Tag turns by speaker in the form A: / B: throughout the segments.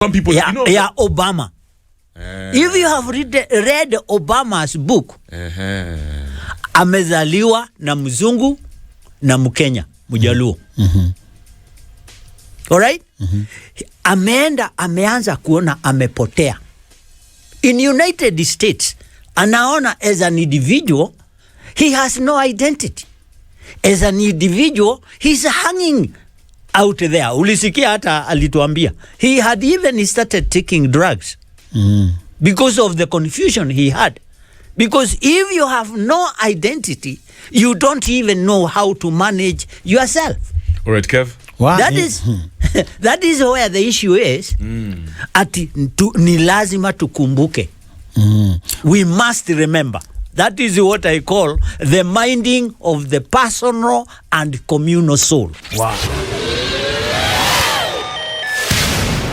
A: Some people,
B: yeah, Obama. If you have read Obama's book, amezaliwa na mzungu na Mkenya, Mjaluo. Alright? Ameanza kuona amepotea. In United States, anaona as an individual, he has no identity. As an individual, he's hanging out there. Ulisikia hata alituambia. He had even started taking drugs. Because of the confusion he had. Because if you have no identity, you don't even know how to manage yourself.
A: All right, Kev.
C: Wow.
B: That is where the issue is. Ati ni lazima tukumbuke. We must remember. That is what I call the minding of the personal and communal soul.
C: Wow.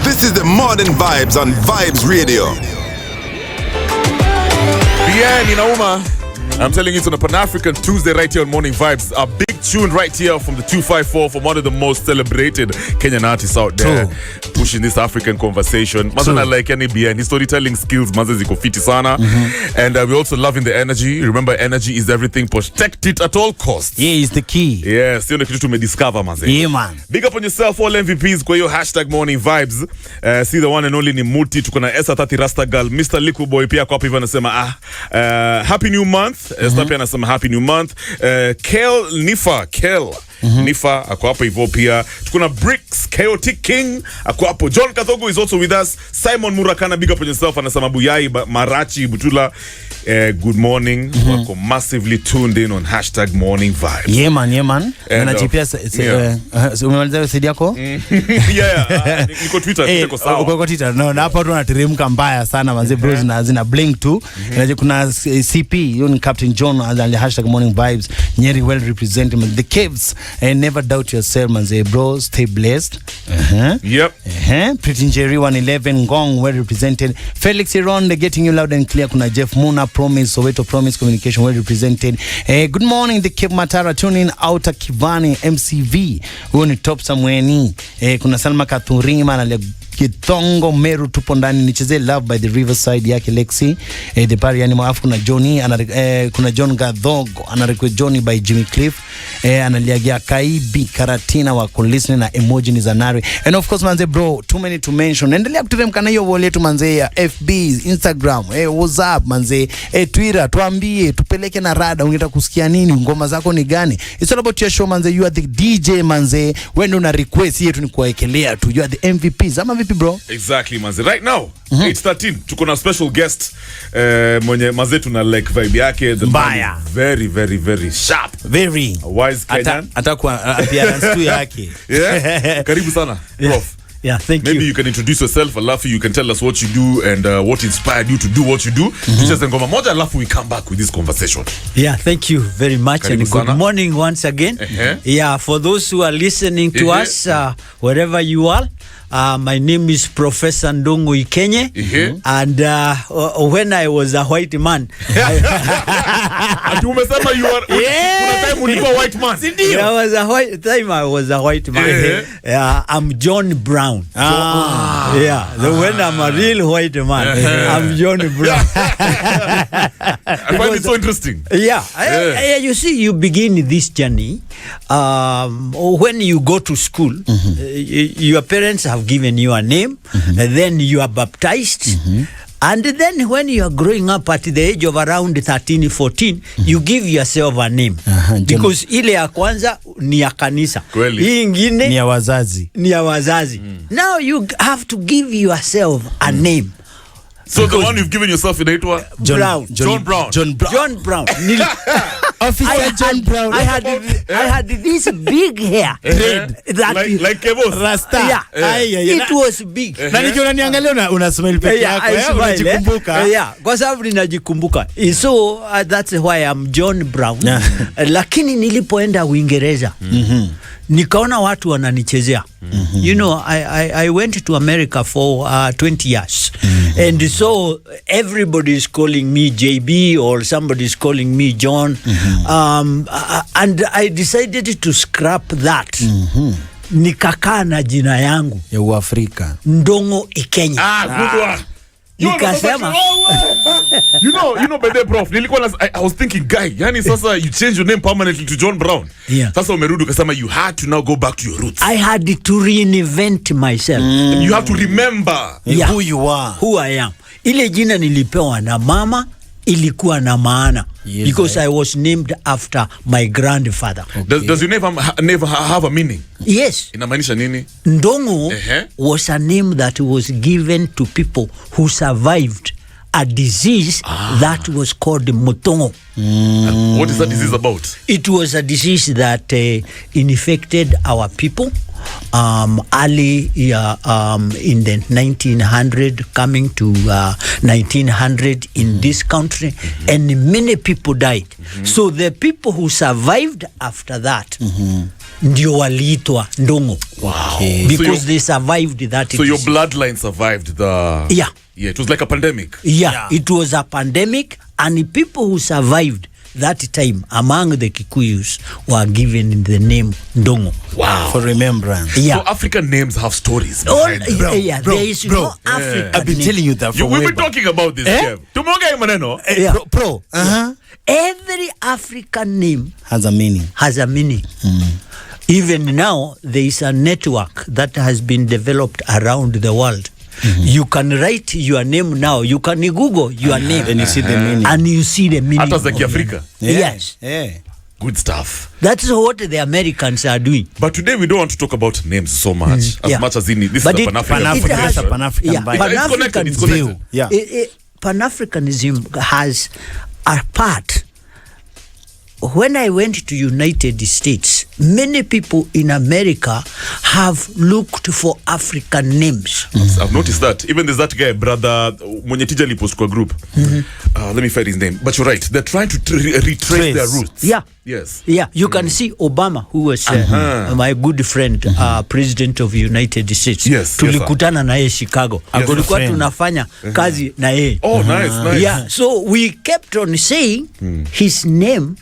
D: This is the Modern Vibes on Vibes Radio.
A: Bien, inauma. I'm telling you, it's on a Pan-African Tuesday right here on Morning Vibes. A big tune right here from the 254 from one of the most celebrated Kenyan artists out there.
C: True.
A: Pushing this African conversation. Mazana like any bien. His storytelling skills, mazana ziko fiti sana. And we're also loving the energy. Remember, energy is everything. Protect it at all costs.
C: Yeah, it's the key.
A: Yeah, sio kitu tumediscover manze.
C: Yeah, man.
A: Big up on yourself, all MVPs kwa hiyo hashtag Morning Vibes. See the one and only ni Muti. Tuko na Esa30 Rasta Girl. Mr. Liku Boy pia kwa hapa hivi anasema happy new month. Esta pia anasema happy new month. Kel Nifa ako hapo hivyo pia. Tuko na Bricks Chaotic King ako hapo. John Kathogo is also with us. Simon Murakana, big up on yourself, anasema Buyai Marachi Butula. Good morning. Wako massively tuned in on hashtag Morning Vibes.
C: Yeah, man, yeah, man. Na GPS umemaliza usidi yako?
A: Yeah, niko Twitter, niko sawa.
C: Uko Twitter. No, na hapa watu wanateremka mbaya sana manze bros na zina blink tu. Kuna CP, hiyo ni Captain John and hashtag Morning Vibes. Nyeri well represented. The Caves, and never doubt yourself manze bro, stay blessed.
A: Yep.
C: Pretty Jerry 111 Ngong well represented. Felix Ironde getting you loud and clear. Kuna Jeff Muna Promise, Soweto Promise Communication well represented. Good morning the Cape Matara tune in outer Kivani MCV. Huo ni top Samweni. Kuna Salma Kathurima na Kitongo Meru tupo ndani nicheze Love by the Riverside yake Lexi. The Pari Animal afu kuna Johnny kuna John Gadhogo anarequest Johnny by Jimmy Cliff. Analiagia Kaibi Karatina wako listening na emoji ni zanari. And of course manze bro, too many to mention. Endelea kuteremka na hiyo wall yetu manze ya FB, Instagram, WhatsApp manze, Twitter, tuambie, tupeleke na rada, ungetaka kusikia nini, ngoma zako ni gani? It's all about your show manze, you are the DJ manze. When una request yetu ni kuwaekelea tu, you are the MVPs. Ama vipi bro?
A: Exactly manze. Right now, 8:13 tuko na special guest mwenye manze tuna like vibe yake, the man very very very sharp.
C: Very
A: wise Kenyan.
C: Atakuwa appearance tu yake.
A: Yeah. Karibu sana, Prof.
B: Yeah, thank you.
A: Maybe you can introduce yourself, alafu you can tell us what you do and what inspired you to do what you do. Tucheze ngoma moja alafu we come back with this conversation.
B: Yeah, thank you very much.
A: Karibu
B: and good
A: sana.
B: morning once again. Yeah, for those who are listening to us wherever you are, my name is Professor Ndongo IKENYE. And when I was a white man,
A: ati umesema you are kuna time ulikuwa white man.
B: I was a white man. I'm John Brown. When I'm a real white man, I'm John Brown.
A: I find it so interesting.
B: You see, you begin this journey when you go to school. Your parents have given you a name, and then you are baptized. And then when you are growing up at the age of around 13, 14, you give yourself a name. Because ile ya kwanza ni ya kanisa. Hii ingine
C: ni ya wazazi.
B: Now you have to give yourself a name.
A: So because the one you've given yourself inaitwa
B: Brown.
A: John Brown.
B: John Brown.
C: Officer John Brown.
B: I had this big hair. That
A: like Kevos.
C: Rasta.
B: It was big.
C: Na nikiona niangalia una smile peke yako, unajikumbuka.
B: Kwa sababu ninajikumbuka. So that's why I'm John Brown. Lakini nilipoenda Uingereza, nikaona watu wananichezea. You know, I went to America for 20 years. And so everybody is calling me JB or somebody is calling me John. And I decided to scrap that. nikakaa na jina yangu
C: ya Uafrika.
B: Ndongo Ikenye.
A: Good one.
B: Nikasema
A: You know, by the prof, I was thinking, guy, yani sasa you change your name permanently to John Brown.
B: Yeah.
A: Sasa umerudi ukasema you had to now go back to your roots.
B: I had to reinvent myself.
A: You have to remember
C: Who you are.
B: Who I am. Ile jina nilipewa na mama ilikuwa na maana.
C: Yes,
B: because I was named after my grandfather.
A: Okay. Does your name have a meaning?
B: Yes.
A: Inamaanisha nini?
B: Ndongo was a name that was given to people who survived a disease that was called Mutongo.
A: And what is that disease about?
B: It was a disease that infected our people early in the 1900, coming to 1900 in this country, and many people died. So the people who survived after that ndio waliitwa Ndongo.
A: Wow.
B: Because they survived that
A: So
B: disease.
A: your bloodline survived the...
B: Yeah.
A: Yeah, it was like a pandemic.
B: Yeah, it was a pandemic, and the people who survived that time among the Kikuyus were given the name Ndongo.
A: Wow.
C: For remembrance.
B: Yeah.
A: So African names have stories
B: All,
A: behind them.
B: there is no African
C: I've been
B: name.
C: telling you that for
A: We've
C: way
A: been
C: back.
A: talking about this, Kev. Tumonge maneno.
B: Yeah.
C: Pro.
B: Every African name
C: Has a meaning.
B: has a meaning. Even now, there is a network that has been developed around the world. You can write your name now. You can Google your name.
C: Then you see the meaning.
B: And you see the meaning.
A: Hata za
B: of
A: Kiafrika.
B: your name. Yes.
C: Yeah.
A: Good stuff.
B: That's what the Americans are doing.
A: But today we don't want to talk about names so much, as
B: Yeah.
A: much as this
B: But
A: is a
B: it-
A: Pan-African
C: Pan-African.
B: It has-
C: That's a Pan-African
B: Yeah,
C: vibe.
A: It's connected, it's connected.
B: view.
C: Yeah.
B: Pan-Africanism has a part. When I went to United States, many people in America have looked for African names.
A: I've noticed that. Even there's that guy, brother, mwenye tija lipost kwa group. Let me find his name. But you're right. They're trying to retrace their roots.
B: Yeah.
A: Yes.
B: Yeah, you can see Obama, who was my good friend, president of United States.
A: Yes,
B: Tulikutana na yeye Chicago.
A: Yes,
B: Tulikuwa
C: friend.
B: tunafanya kazi na yeye.
A: Oh, nice.
B: Yeah, so we kept on saying his name.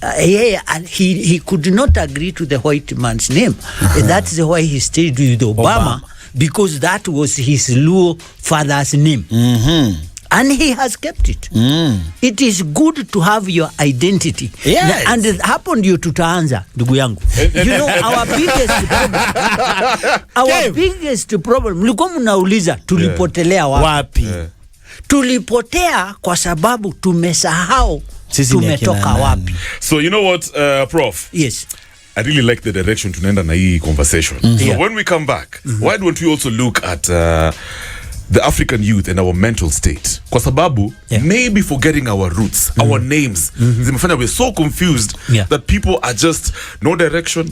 B: And he could not agree to the white man's name. And that's why he stayed with Obama, because that was his Luo father's name. And he has kept it. It is good to have your identity.
C: Yes.
B: And it happened you tutaanza, ndugu yangu. You know, our biggest problem, mlikuwa mnauliza tulipotelea wapi? Tulipotea kwa sababu tumesahau
C: Sisi ni
B: tumetoka
C: akina nani?
B: wapi.
A: So you know what, Prof?
B: Yes.
A: I really like the direction tunaenda na hii conversation. So
B: Yeah.
A: when we come back, why don't we also look at the African youth and our mental state? Kwa sababu, maybe forgetting our roots, our names, zimefanya we're so confused that people are just no direction.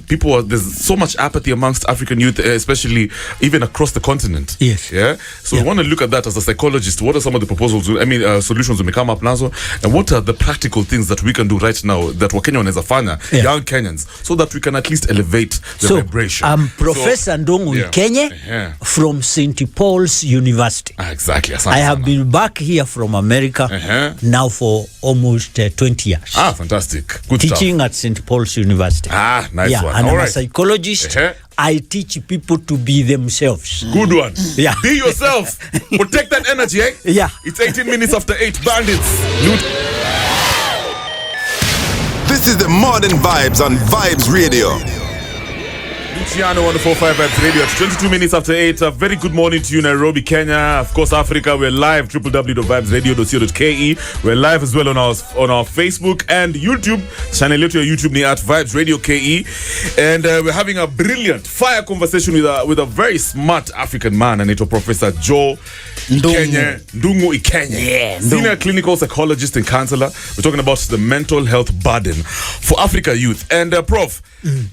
A: There's so much apathy amongst African youth, especially even across the continent.
B: Yes.
A: Yeah. So we want to look at that as a psychologist. What are some of the proposals? Solutions we may come up nazo, and what are the practical things that we can do right now that Wakenya wanaweza fanya, young Kenyans, so that we can at least elevate the vibration.
B: I'm Professor Ndongo Ikenye from St. Paul's University.
A: Exactly.
B: I have been back here from America now for almost 20 years.
A: Fantastic. Good
B: teaching
A: stuff.
B: at St. Paul's University.
A: Nice one.
B: And
A: All
B: I'm
A: right.
B: a psychologist. I teach people to be themselves.
A: Good one.
B: Yeah.
A: Be yourself. Protect that energy, eh?
B: Yeah.
A: It's 18 minutes after 8. Bandits.
D: This is the Modern Vibes on Vibes Radio.
A: Luciano 104.5 Vibes Radio at 22 minutes after 8. A very good morning to you, Nairobi, Kenya. Of course, Africa. We're live, www.vibesradio.co.ke. We're live as well on our Facebook and YouTube. Channel yetu ya YouTube ni at Vibes Radio KE. And we're having a brilliant fire conversation with a very smart African man, and it's Professor Joe Ndungu Ikenye. Senior clinical psychologist and counselor. We're talking about the mental health burden for Africa youth. And Prof,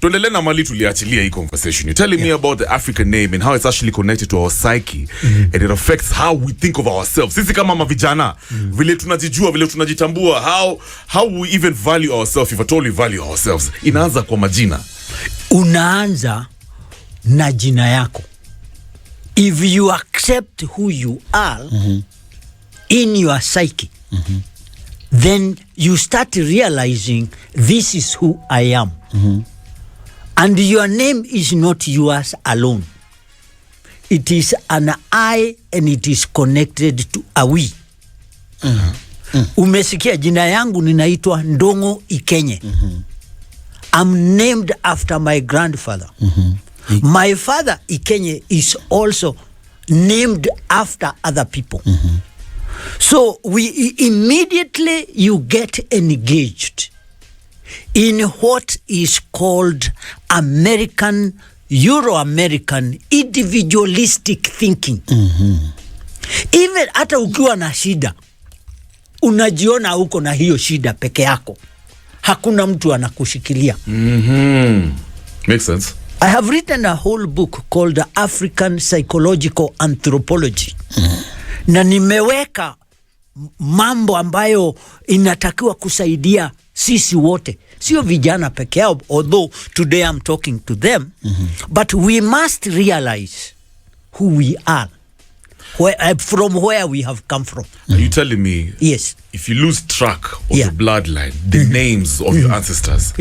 A: tuendelee na mali tuliachilia hii conversation. You're telling me about the African name and how it's actually connected to our psyche, and it affects how we think of ourselves. Sisi kama mavijana, vile tunajijua, vile tunajitambua, how we even value ourselves, if at all we value ourselves. Inaanza kwa majina.
B: Unaanza na jina yako. If you accept who you are in your psyche, then you start realizing this is who I am. And your name is not yours alone. It is an I and it is connected to a we. Umesikia jina yangu ninaitwa Ndongo Ikenye. I'm named after my grandfather. My father Ikenye is also named after other people. So we immediately you get engaged in what is called Euro-American individualistic thinking. Even hata ukiwa na shida, unajiona uko na hiyo shida peke yako. Hakuna mtu anakushikilia.
A: Makes sense.
B: I have written a whole book called African Psychological Anthropology. Na nimeweka mambo ambayo inatakiwa kusaidia sisi wote. Sio vijana peke yao, although today I'm talking to them. But we must realize who we are. From where we have come from.
A: Are you telling me?
B: Yes.
A: If you lose track of the bloodline, the names of your ancestors,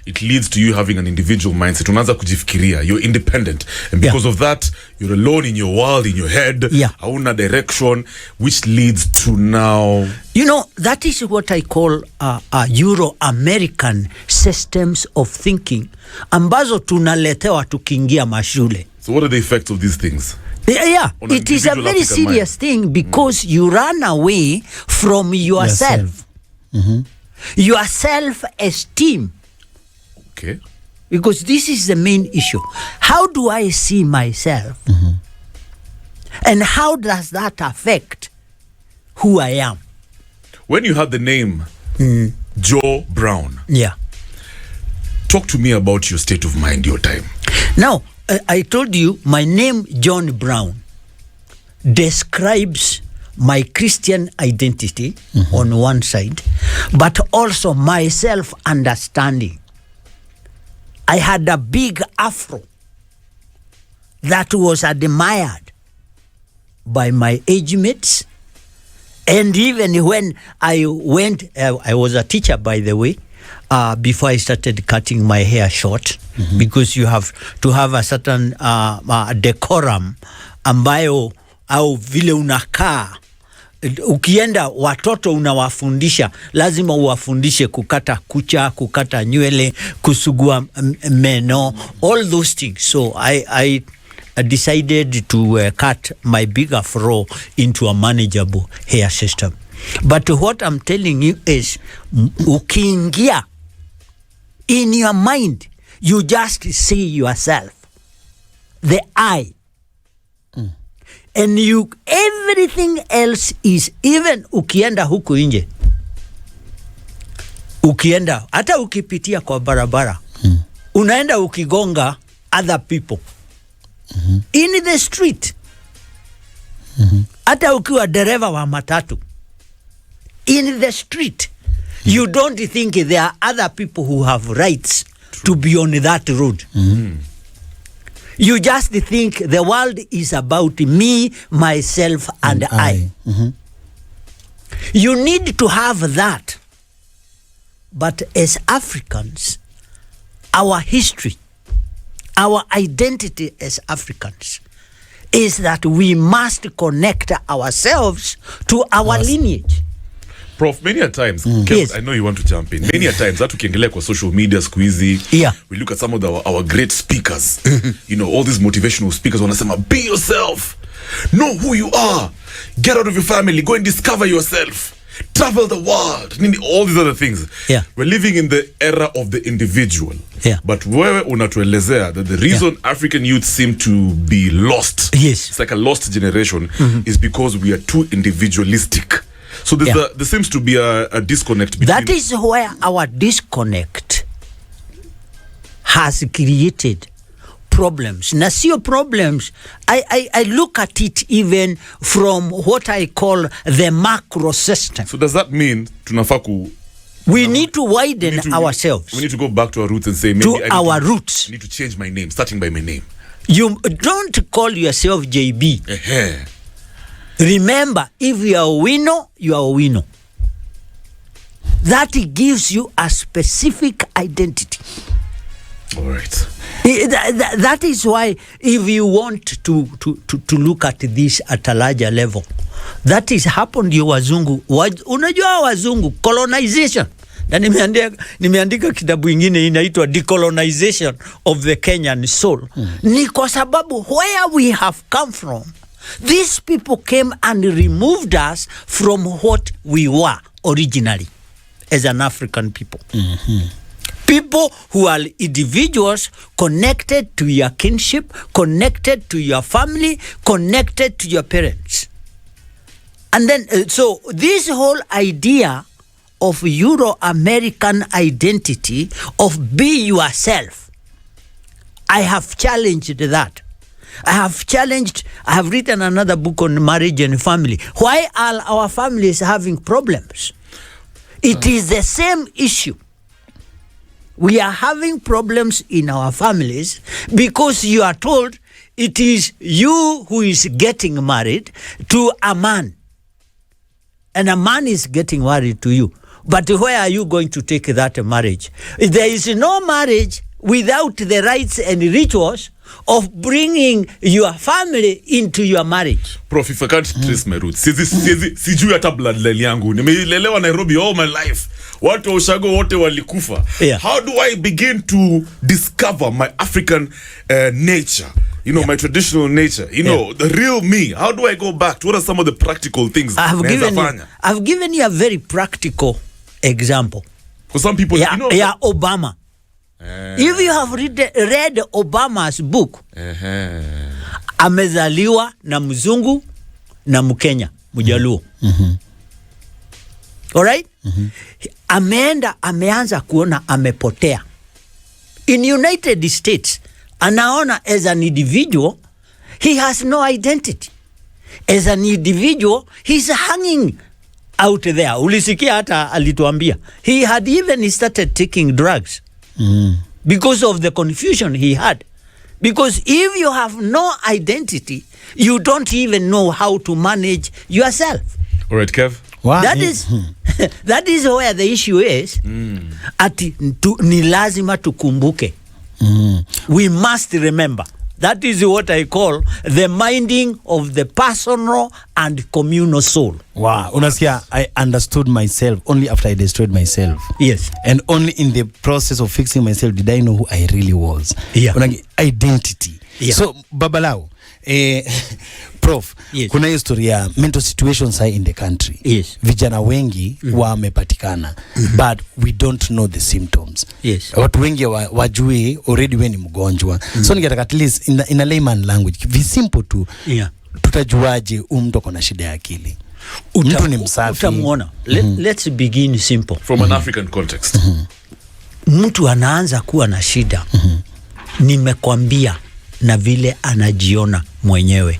A: it leads to you having an individual mindset. Unaanza kujifikiria, you're independent, and because of that, you're alone in your world, in your head. Hauna direction, which leads to now.
B: You know, that is what I call Euro-American systems of thinking, ambazo tunaletewa tukiingia mashule.
A: So what are the effects of these things?
B: It is a very serious thing because you run away from yourself. Your self-esteem.
A: Okay.
B: Because this is the main issue. How do I see myself? And how does that affect who I am?
A: When you had the name Joe Brown, talk to me about your state of mind, your time.
B: Now, I told you my name John Brown describes my Christian identity on one side, but also my self-understanding. I had a big afro that was admired by my age mates. And even when I went, I was a teacher, by the way, before I started cutting my hair short, because you have to have a certain decorum ambayo au vile unakaa. Ukienda watoto unawafundisha, lazima uwafundishe kukata kucha, kukata nywele, kusugua meno, all those things. So I decided to cut my big afro into a manageable hair system. But what I'm telling you is, ukiingia in your mind, you just see yourself, the I. And you, everything else is, even ukienda huku nje, ukienda, hata ukipitia kwa barabara, unaenda ukigonga other people in the street. Hata ukiwa dereva wa matatu, in the street, you don't think there are other people who have rights to be on that road. You just think the world is about me, myself, and I. You need to have that. But as Africans, our history, our identity as Africans is that we must connect ourselves to our lineage.
A: Prof, many a times, Kev, I know you want to jump in. Many a times, that ukiengelea kwa social media squeezy, we look at some of our great speakers. You know, all these motivational speakers wanasema, be yourself, know who you are, get out of your family, go and discover yourself, travel the world, all these other things. We're living in the era of the individual. But wewe unatuelezea that the reason African youth seem to be lost, it's like a lost generation, is because we are too individualistic. So there seems to be a disconnect between.
B: That is where our disconnect has created problems. Na sio problems. I look at it even from what I call the macro system.
A: So does that mean tunafaku?
B: We need to widen ourselves.
A: We need to go back to our roots and say, maybe
B: roots.
A: I need to change my name, starting by my name.
B: You don't call yourself JB. Remember, if you are a winner, you are a winner. That gives you a specific identity.
A: All right.
B: That is why if you want to look at this at a larger level, that is hapo ndio wazungu unajua wazungu colonization, na nimeandika kitabu ingine inaitwa Decolonization of the Kenyan Soul. Ni kwa sababu where we have come from, these people came and removed us from what we were originally as an African people. People who are individuals connected to your kinship, connected to your family, connected to your parents. And then, so this whole idea of Euro-American identity, of be yourself, I have challenged that. I have written another book on marriage and family. Why are our families having problems? It is the same issue. We are having problems in our families because you are told it is you who is getting married to a man. And a man is getting married to you. But where are you going to take that marriage? There is no marriage without the rites and rituals of bringing your family into your marriage.
A: Prof, if I can't trace my roots, sijui hata bloodline yangu. Nimelelewa Nairobi all my life. Watu wa ushago wote walikufa.
B: Yeah.
A: How do I begin to discover my African nature? You know, my traditional nature. You know, the real me. How do I go back? What are some of the practical things?
B: I've given you a very practical example.
A: For some people,
B: yeah,
A: you know,
B: Obama. If you have read Obama's book, amezaliwa na mzungu na Mkenya, Mjaluo. Alright? Ameanza kuona amepotea. In United States, anaona as an individual, he has no identity. As an individual, he's hanging out there. Ulisikia hata alituambia. He had even started taking drugs. Because of the confusion he had. Because if you have no identity, you don't even know how to manage yourself.
A: All right, Kev.
C: Wow.
B: That is where the issue is. Ati ni lazima tukumbuke. We must remember. That is what I call the minding of the personal and communal soul.
C: Wow. Unasikia, I understood myself only after I destroyed myself.
B: Yes.
C: And only in the process of fixing myself did I know who I really was.
B: Yeah.
C: Identity.
B: Yeah.
C: So, Babalao, Prof,
B: yes.
C: Kuna historia mental situations in the country.
B: Yes.
C: Vijana wengi wamepatikana, but we don't know the symptoms.
B: Yes.
C: Watu wengi wajui already we ni mgonjwa. So ningetaka at least in a layman language, be simple to tutajuaje mtu akona shida ya akili? Mtu ni msafi.
B: Utamuona. Let's begin simple.
A: From an African context.
B: Mtu anaanza kuwa na shida. Nimekwambia na vile anajiona mwenyewe.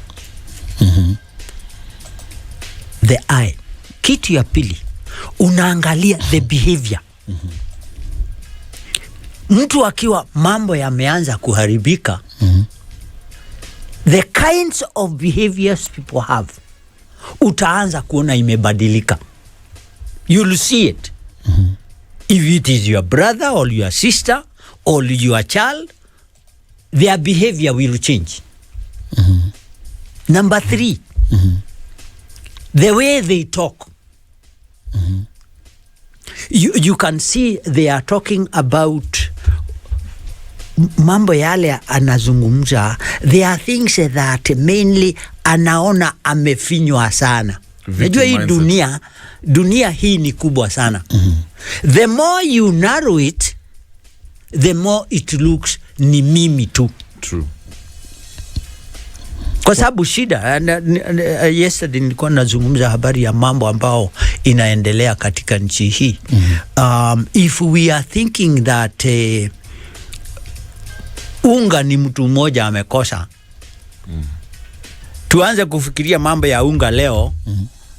B: The eye. Kitu ya pili, unaangalia the behavior. Mtu akiwa mambo yameanza kuharibika, the kinds of behaviors people have, utaanza kuona imebadilika. You'll see it. If it is your brother or your sister or your child, their behavior will change. Number 3, the way they talk. You can see they are talking about mambo yale anazungumza. There are things that mainly anaona amefinywa sana. Najua hii dunia hii ni kubwa sana. The more you narrow it, the more it looks ni mimi tu.
A: True.
B: Kwa sababu shida, yesterday nilikuwa nazungumza habari ya mambo ambao inaendelea katika nchi hii. If we are thinking that unga ni mtu mmoja amekosa, tuanze kufikiria mambo ya unga leo,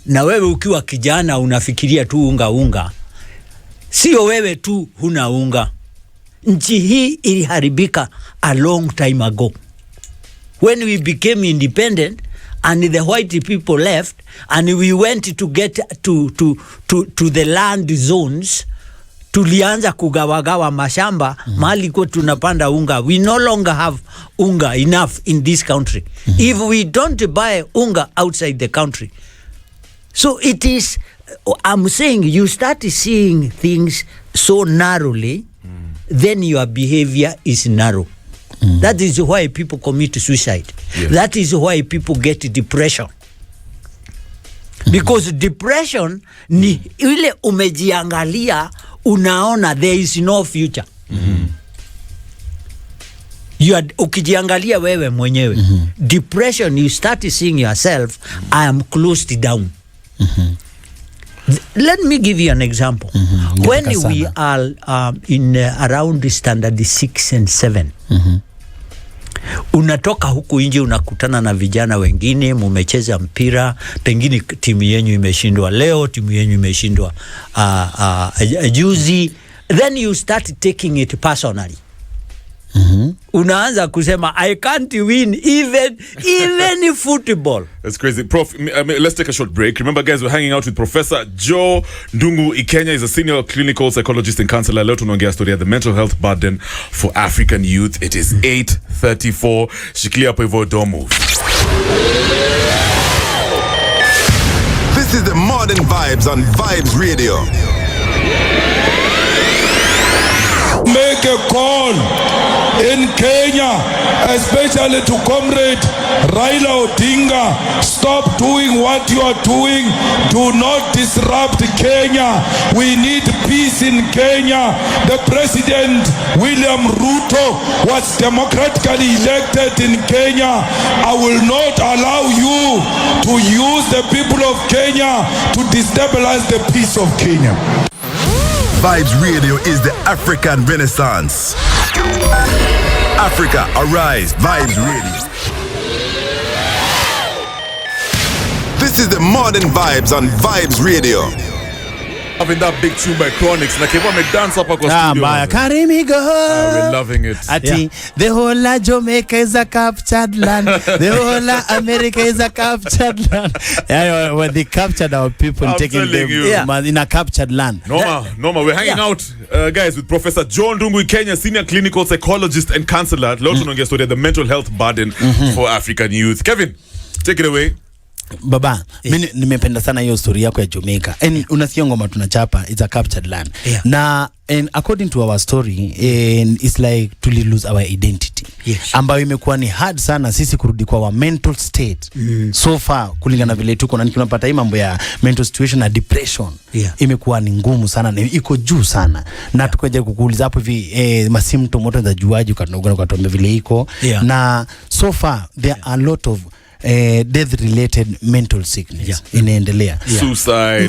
B: na wewe ukiwa kijana unafikiria tu unga. Sio wewe tu huna unga. Nchi hii iliharibika a long time ago. When we became independent and the white people left and we went to get to the land zones tulianza kugawagawa mashamba mahali kwa tunapanda unga. We no longer have unga enough in this country. If we don't buy unga outside the country. So it is, I'm saying, you start seeing things so narrowly, then your behavior is narrow. That is why people commit suicide. Yes. That is why people get depression. Because depression ni ile umejiangalia, unaona there is no future. Ukijiangalia wewe mwenyewe. Depression, you start seeing yourself, I am closed down. Let me give you an example. When we are in around standard 6 and 7, unatoka huku nje unakutana na vijana wengine, mumecheza mpira, pengine timu yenu imeshindwa leo, timu yenu imeshindwa juzi, then you start taking it personally. Unaanza kusema I can't win even football.
A: That's crazy. Prof, let's take a short break. Remember, guys, we're hanging out with Professor Joe Ndungu IKENYE. He's a senior clinical psychologist and counselor. Leo tunaongea story of the mental health burden for African youth. It is 8:34. Shikilia hapo hivyo, don't move.
D: This is the Modern Vibes on Vibes Radio.
E: Make a call in Kenya, especially to Comrade Raila Odinga. Stop doing what you are doing. Do not disrupt Kenya. We need peace in Kenya. The President, William Ruto, was democratically elected in Kenya. I will not allow you to use the people of Kenya to destabilize the peace of Kenya.
D: Vibes Radio is the African Renaissance. Africa, arise. Vibes Radio. This is the Modern Vibes on Vibes Radio.
A: Having that big tune by Chronics. Like everyone may dance up across studio.
C: Carry me go.
A: We're loving it.
C: Ati, the whole of Jamaica is a captured land. The whole of America is a captured land. Yeah, when they captured our people,
A: I'm
C: taking them in a captured land.
A: Norma, we're hanging out, guys, with Professor Joe Ndungu IKENYE, senior clinical psychologist and counselor. Leo tunaongea story of the mental health burden for African youth. Kevin, take it away.
C: Baba, mimi nimependa sana hiyo story yako ya Jamaica. And unasikia ngoma tunachapa, it's a captured land. Na and according to our story, and it's like to lose our identity. Ambayo imekuwa ni hard sana sisi kurudi kwa our mental state. So far kulingana vile tuko na tunapata hii mambo ya mental situation na depression. Imekuwa ni ngumu sana na iko juu sana. Na tukoje kukuuliza hapo hivi masymptom moto za juaji ukatuambia vile iko. Na so far there are a lot of death related mental sickness inaendelea.
A: Suicide.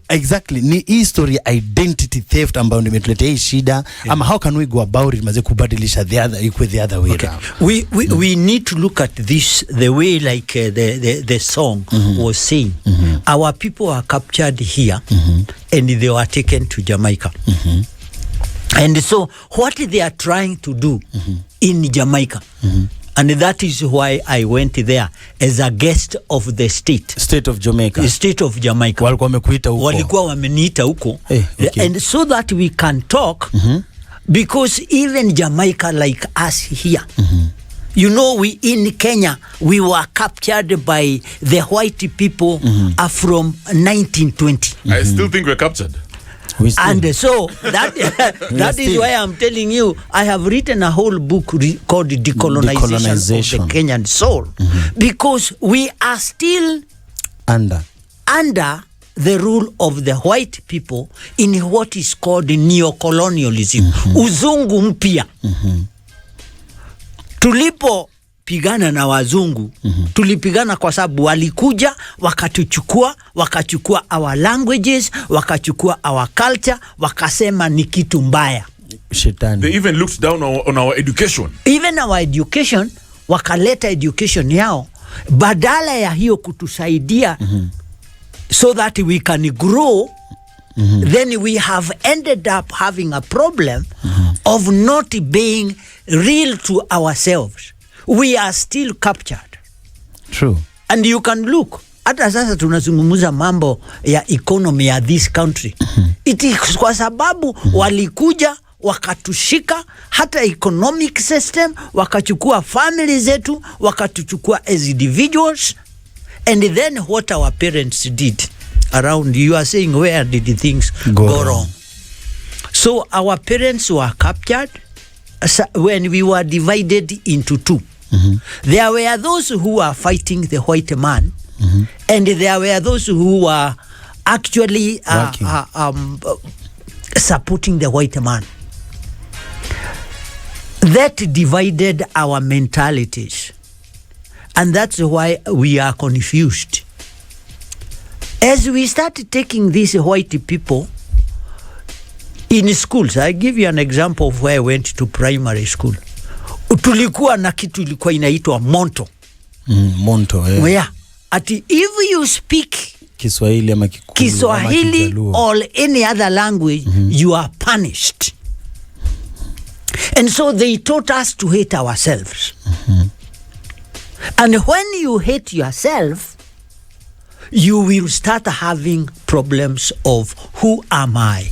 C: Exactly. Ni history identity theft ambayo imetuletea hii shida. Ama how can we go about it maze kubadilisha the other way around?
B: We need to look at this the way like the song was saying. Our people are captured here and they were taken to Jamaica. And so what they are trying to do in Jamaica, and that is why I went there as a guest of the state
C: of Jamaica.
B: The state of Jamaica.
C: Walikuwa wamekuita huko.
B: Walikuwa wameniita huko. And so that we can talk, because even Jamaica like us here, you know, we in Kenya, we were captured by the white people from 1920.
A: I still think we're captured.
B: And so that is why I'm telling you, I have written a whole book called Decolonization of the Kenyan Soul, because we are still under the rule of the white people in what is called neocolonialism, uzungu mpya. Tulipo pigana na wazungu, tulipigana kwa sababu walikuja wakachukua our languages, wakachukua our culture, wakasema ni kitu mbaya.
C: Shetani.
A: They even looked down on our education.
B: Even our education, wakaleta education yao badala ya hiyo kutusaidia so that we can grow. Then we have ended up having a problem of not being real to ourselves. We are still captured.
C: True.
B: And you can look hata sasa tunazungumza mambo ya economy ya this country. It is kwa sababu walikuja wakatushika, hata economic system, wakachukua family zetu, wakatuchukua as individuals, and then what our parents did around, you are saying where did things go wrong? So our parents were captured when we were divided into two. There were those who were fighting the white man, and there were those who were actually supporting the white man. That divided our mentalities, and that's why we are confused. As we started taking these white people in schools, I give you an example of where I went to primary school. Tulikuwa na kitu ilikuwa inaitwa monto.
C: Monto,
B: where ati if you speak
C: Kiswahili ama Kikuyu,
B: Kiswahili or any other language, you are punished. And so they taught us to hate ourselves. And when you hate yourself, you will start having problems of who am I?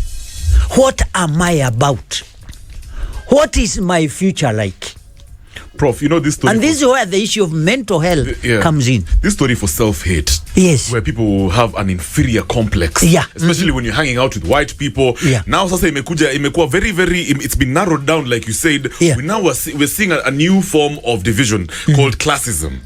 B: What am I about? What is my future like?
A: Prof, you know this story.
B: And this is where the issue of mental health comes in.
A: This story for self-hate.
B: Yes.
A: Where people have an inferior complex.
B: Yeah.
A: Especially when you're hanging out with white people.
B: Yeah.
A: Now, sasa imekuwa very, it's been narrowed down, like you said.
B: Yeah.
A: We're seeing a new form of division called classism,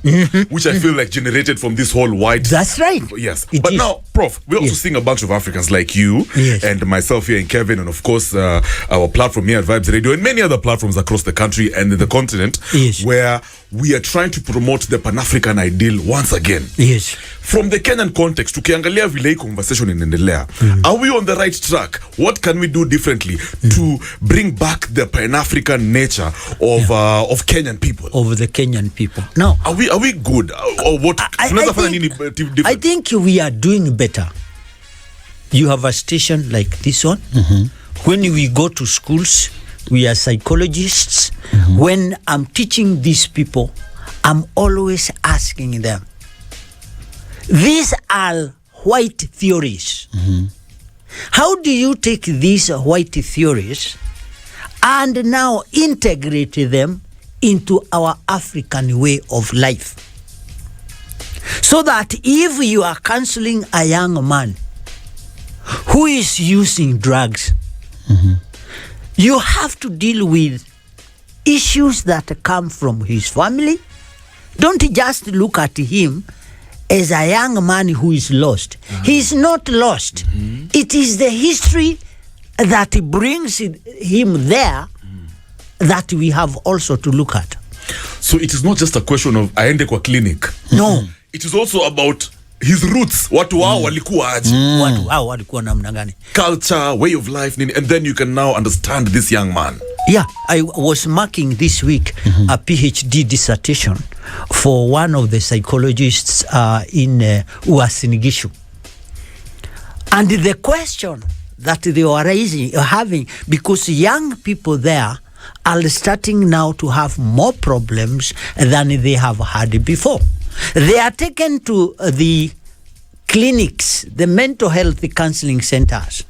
A: which I feel like generated from this whole white.
B: That's right.
A: Yes.
B: It
A: but
B: is.
A: now, Prof, we're also seeing a bunch of Africans like you and myself here and Kevin, and of course, our platform here at Vibes Radio and many other platforms across the country and the continent, where we are trying to promote the Pan-African ideal once again.
B: Yes.
A: From the Kenyan context, tukiangalia vile hii conversation inaendelea, are we on the right track? What can we do differently to bring back the Pan-African nature of Kenyan people?
B: Of the Kenyan people. Now,
A: are we good? Or what?
B: I think we are doing better. You have a station like this one. When we go to schools, we are psychologists. When I'm teaching these people, I'm always asking them, these are white theories. How do you take these white theories and now integrate them into our African way of life? So that if you are counseling a young man who is using drugs, you have to deal with issues that come from his family. Don't just look at him as a young man who is lost. He is not lost. It is the history that brings him there that we have also to look at.
A: So it is not just a question of aende kwa clinic.
B: No.
A: It is also about his roots. Watu wao walikuwa aje?
B: Watu wao walikuwa namna gani?
A: Culture, way of life, and then you can now understand this young man.
B: Yeah, I was marking this week a PhD dissertation for one of the psychologists in Uasin Gishu. And the question that they were having, because young people there are starting now to have more problems than they have had before. They are taken to the clinics, the mental health counseling centers.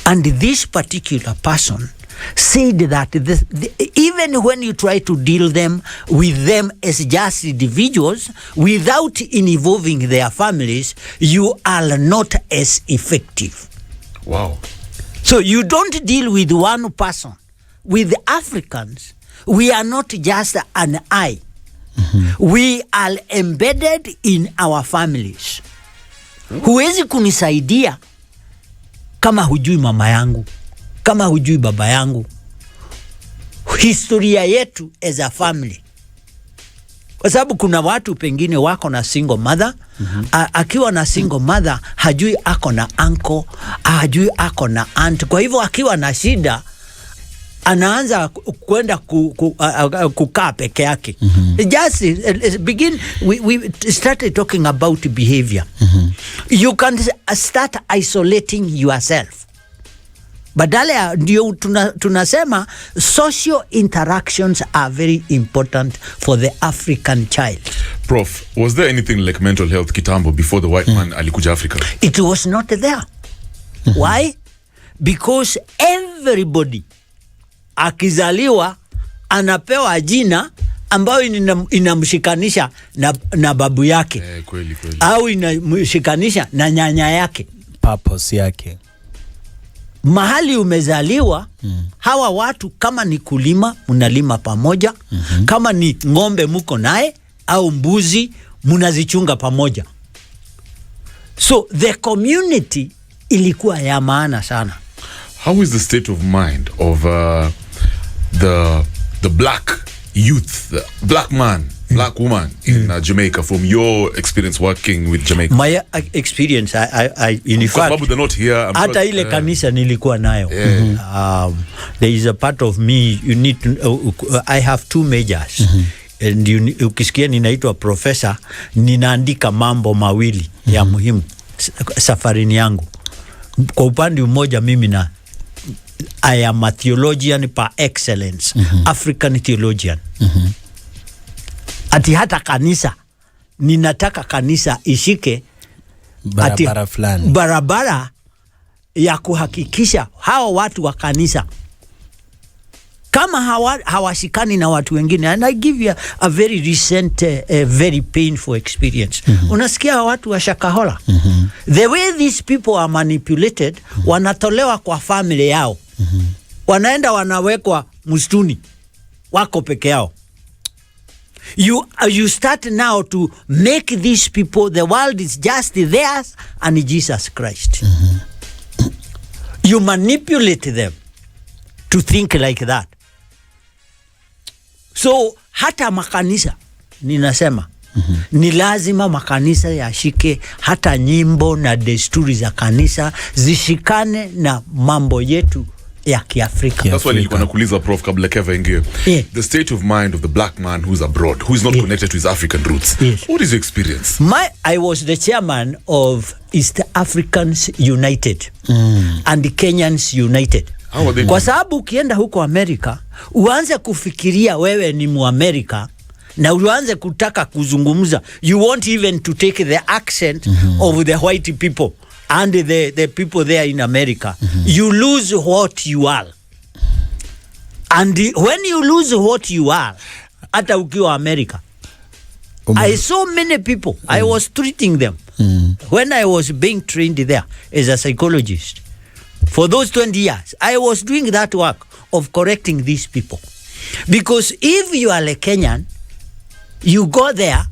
B: And this particular person said that even when you try to deal with them as just individuals without involving their families, you are not as effective.
A: Wow.
B: So you don't deal with one person. With Africans, we are not just an I. We are embedded in our families. Huwezi kunisaidia kama hujui mama yangu, kama hujui baba yangu, historia yetu as a family. Kwa sababu kuna watu pengine wako na single mother, akiwa na single mother hajui ako na uncle, hajui ako na aunt. Kwa hivyo akiwa na shida anaanza kwenda kukaa peke yake. Just begin, we started talking about behavior. You can start isolating yourself. Badala ya ndio tunasema social interactions are very important for the African child.
A: Prof, was there anything like mental health kitambo before the white man alikuja Africa?
B: It was not there. Why? Because everybody akizaliwa anapewa jina ambayo inamshikanisha na babu yake.
A: Kweli.
B: Au inamshikanisha na nyanya yake.
C: Purpose yake.
B: Mahali umezaliwa, hawa watu kama ni kulima, mnalima pamoja. Kama ni ng'ombe muko naye au mbuzi, mnazichunga pamoja. So the community ilikuwa ya maana sana.
A: How is the state of mind of the black youth, the black man, black woman in Jamaica from your experience working with Jamaica?
B: My experience, I in fact,
A: they're not here.
B: hata ile kanisa nilikuwa nayo. There is a part of me, you need to, I have 2 majors. And ukisikia ninaitwa professor, ninaandika mambo mawili ya muhimu safarini yangu. Kwa upande mmoja mimi I am a theologian par excellence, African theologian. Ati hata kanisa, ninataka kanisa ishike
C: barabara fulani,
B: barabara ya kuhakikisha hawa watu wa kanisa kama hawashikani na watu wengine. And I give you a very recent, very painful experience. Unasikia watu wa Shakahola, the way these people are manipulated, wanatolewa kwa family yao, wanaenda wanawekwa msituni, wako peke yao. You start now to make these people, the world is just theirs and Jesus Christ. You manipulate them to think like that. So hata makanisa ninasema ni lazima makanisa yashike hata nyimbo na desturi za kanisa zishikane na mambo yetu ya Kiafrika.
A: That's why nilikuwa nakuuliza Prof kabla Keva ingie. The state of mind of the black man who's abroad, who is not connected to his African roots. What is your experience?
B: I was the chairman of East Africans United and Kenyans United. Kwa sababu ukienda huko Amerika, uanze kufikiria wewe ni Muamerika na uanze kutaka kuzungumza, you want even to take the accent of the white people and the people there in America. You lose what you are. And when you lose what you are, hata ukiwa America, I saw many people, I was treating them when I was being trained there as a psychologist. For those 20 years, I was doing that work of correcting these people. Because if you are a Kenyan, you go there,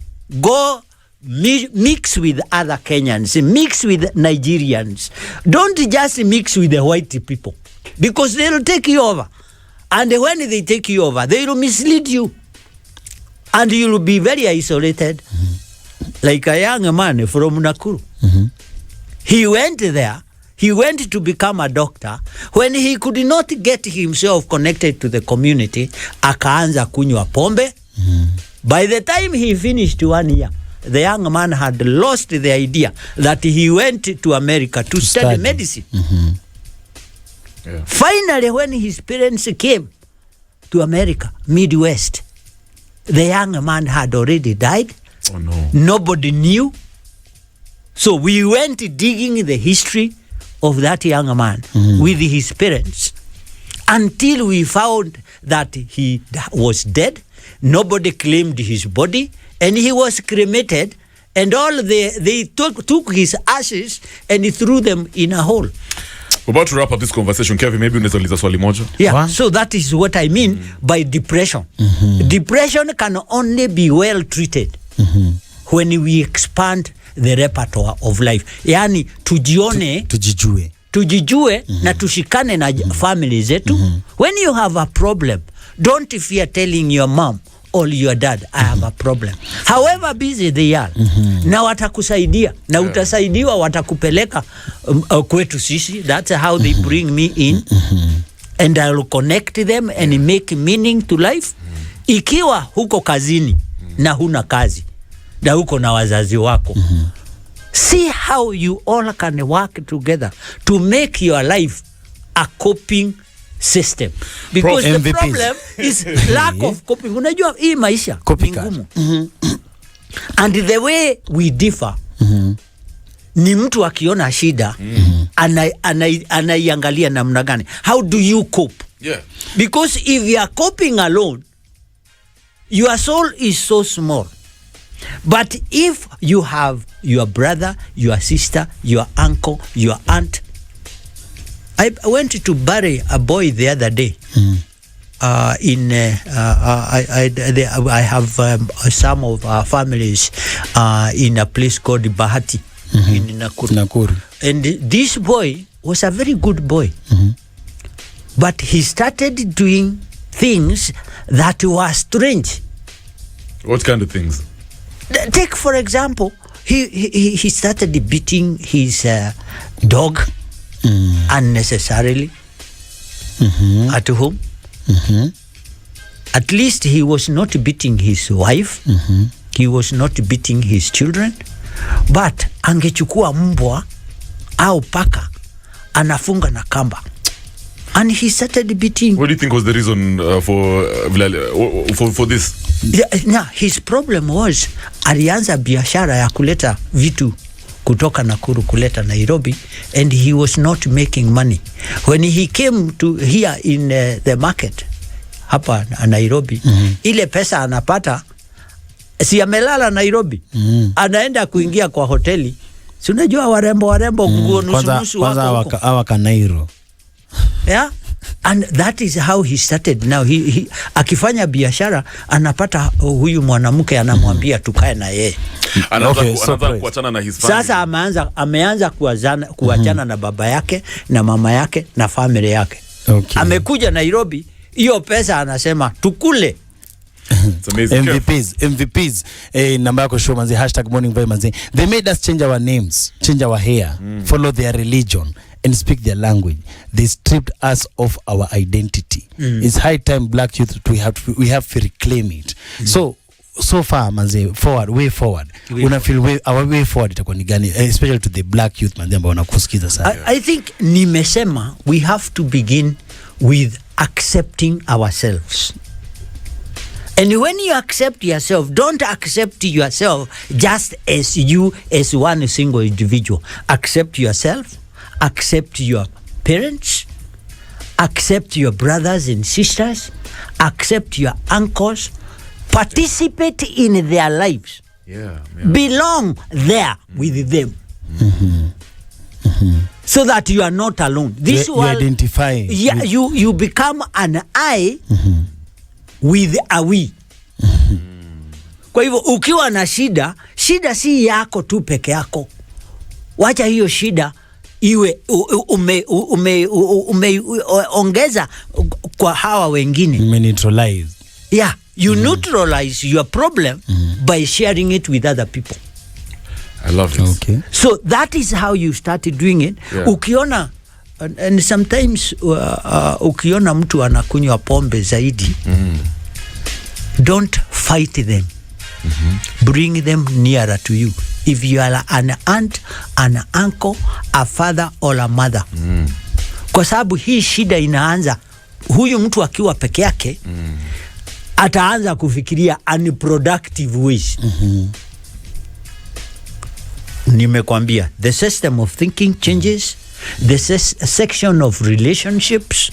B: mix with other Kenyans, mix with Nigerians. Don't just mix with the white people, because they will take you over. And when they take you over, they will mislead you. And you will be very isolated. Like a young man from Nakuru. He went there. He went to become a doctor. When he could not get himself connected to the community, akaanza kunywa pombe. By the time he finished 1 year, the young man had lost the idea that he went to America to study medicine. Finally, when his parents came to America, Midwest, the young man had already died.
A: Oh no.
B: Nobody knew. So we went digging the history of that young man with his parents until we found that he was dead. Nobody claimed his body, and he was cremated, and they took his ashes and threw them in a hole.
A: We're about to wrap up this conversation. Kevin, maybe unaweza uliza swali moja.
B: Yeah, wow. So that is what I mean by depression. Depression can only be well treated when we expand the repertoire of life. Yani tujijue na tushikane na family zetu. When you have a problem, don't fear telling your mom or your dad, I have a problem. However busy they are, na watakusaidia, na utasaidiwa, watakupeleka kwetu sisi. That's how they bring me in. And I will connect them and make meaning to life. Ikiwa huko kazini na huna kazi, na huko na wazazi wako, see how you all can work together to make your life a coping system, because the
C: MVPs.
B: problem is lack of coping. Unajua hii maisha ni ngumu. And the way we differ, ni mtu akiona shida anaiangalia namna gani. How do you cope?
A: Yeah.
B: Because if you are coping alone, your soul is so small. But if you have your brother, your sister, your uncle, your aunt. I went to bury a boy the other day. I have some of our families in a place called Bahati in Nakuru. And this boy was a very good boy. But he started doing things that were strange.
A: What kind of things?
B: Take, for example, he started beating his dog unnecessarily at home. At least he was not beating his wife. He was not beating his children. But angechukua mbwa au paka anafunga na kamba. And he started beating.
A: What do you think was the reason for this?
B: Now, his problem was alianza biashara ya kuleta vitu kutoka Nakuru kuleta Nairobi, and he was not making money. When he came to here in the market hapa Nairobi, ile pesa anapata si amelala Nairobi, anaenda kuingia kwa hoteli. Si unajua warembo nguo nusu wako
C: hawa Kanairo.
B: Yeah, and that is how he started. Now he akifanya biashara anapata huyu mwanamke anamwambia tukae na yeye.
A: Anaanza kuachana na his family.
B: Sasa ameanza kuachana na baba yake na mama yake na family yake.
C: Okay.
B: Amekuja Nairobi, hiyo pesa anasema tukule.
C: MVPs. Namba yako show manzi #morningvibe manzi. They made us change our names, change our hair, follow their religion and speak their language. They stripped us of our identity. It's high time black youth we have to reclaim it. So far manzi, way forward. Una feel our way forward itakuwa ni gani, especially to the black youth manzi ambao wanakusikiza sana?
B: I think nimesema we have to begin with accepting ourselves. And when you accept yourself, don't accept yourself just as you, as one single individual. Accept yourself, accept your parents, accept your brothers and sisters, accept your uncles, participate in their lives.
A: Yeah.
B: Belong there with them. So that you are not alone. This
C: you identify.
B: Yeah, you become an I with a we. Kwa hivyo ukiwa na shida si yako tu peke yako. Wacha hiyo shida iwe umeongeza kwa hawa wengine.
C: Neutralize.
B: Yeah, you neutralize your problem by sharing it with other people.
A: I love this.
C: Okay.
B: So that is how you started doing it.
A: Yeah.
B: Ukiona and sometimes ukiona mtu anakunywa pombe zaidi, don't fight them. Bring them nearer to you. If you are an aunt, an uncle, a father or a mother. Kwa sababu hii shida inaanza huyu mtu akiwa peke yake, ataanza kufikiria unproductive ways. Nimekwambia, the system of thinking changes, the section of relationships,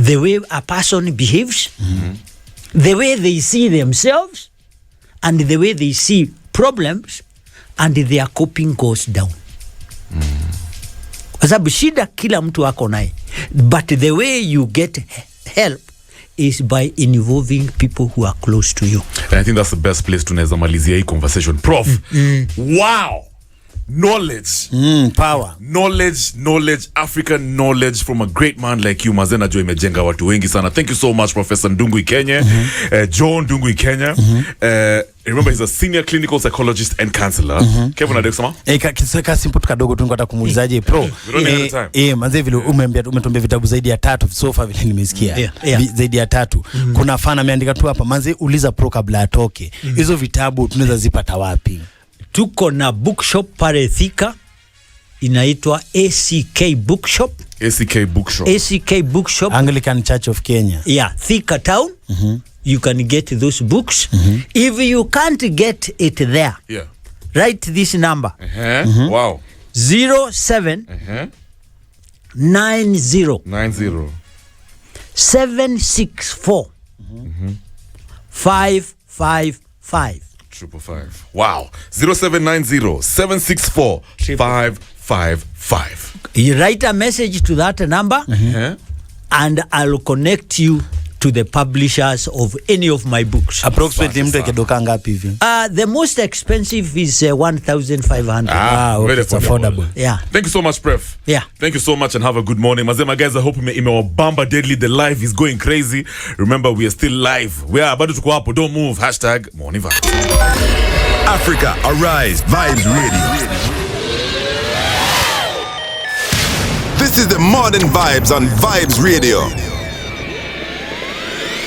B: the way a person behaves, the way they see themselves, and the way they see problems, and their coping goes down. Kwa sababu shida kila mtu ako naye, but the way you get help is by involving people who are close to you.
A: And I think that's the best place to malizia hii conversation. Prof, wow! Knowledge.
C: Power.
A: Knowledge, African knowledge from a great man like you. Mazena jo imejenga watu wengi sana. Thank you so much, Professor Ndungu IKENYE. John Ndungu IKENYE. Remember, he's a senior clinical psychologist and counselor. Kevin Adexama.
C: Kiseka simple kadogo tu ngata kumuulizaje pro. Manze vile umetuambia vitabu zaidi ya 3 so far vile nimesikia. Zaidi ya 3. Kuna fan ameandika tu hapa, manze uliza pro kabla atoke. Hizo vitabu tunaweza zipata wapi?
B: Tuko na bookshop pale Thika, inaitwa ACK Bookshop.
A: ACK Bookshop.
B: ACK Bookshop.
C: Anglican Church of Kenya.
B: Yeah, Thika Town. You can get those books. If you can't get it there,
A: Yeah.
B: write this number.
A: Wow.
B: 07 90
A: 90
B: 764 555.
A: 555. Wow. 0790 764 555.
B: You write a message to that number and I'll connect you to the publishers of any of my books.
C: Approximately mtu akidoka ngapi hivi?
B: The most expensive is 1,500.
C: Okay, it's affordable.
B: Yeah.
A: Thank you so much, Pref.
B: Yeah.
A: Thank you so much and have a good morning. Mazema guys, I hope imewabamba deadly. The live is going crazy. Remember, we are still live. We are about to go up. Don't move. #Morning Vibes.
D: Africa, arise. Vibes Radio. This is the Modern Vibes on Vibes Radio.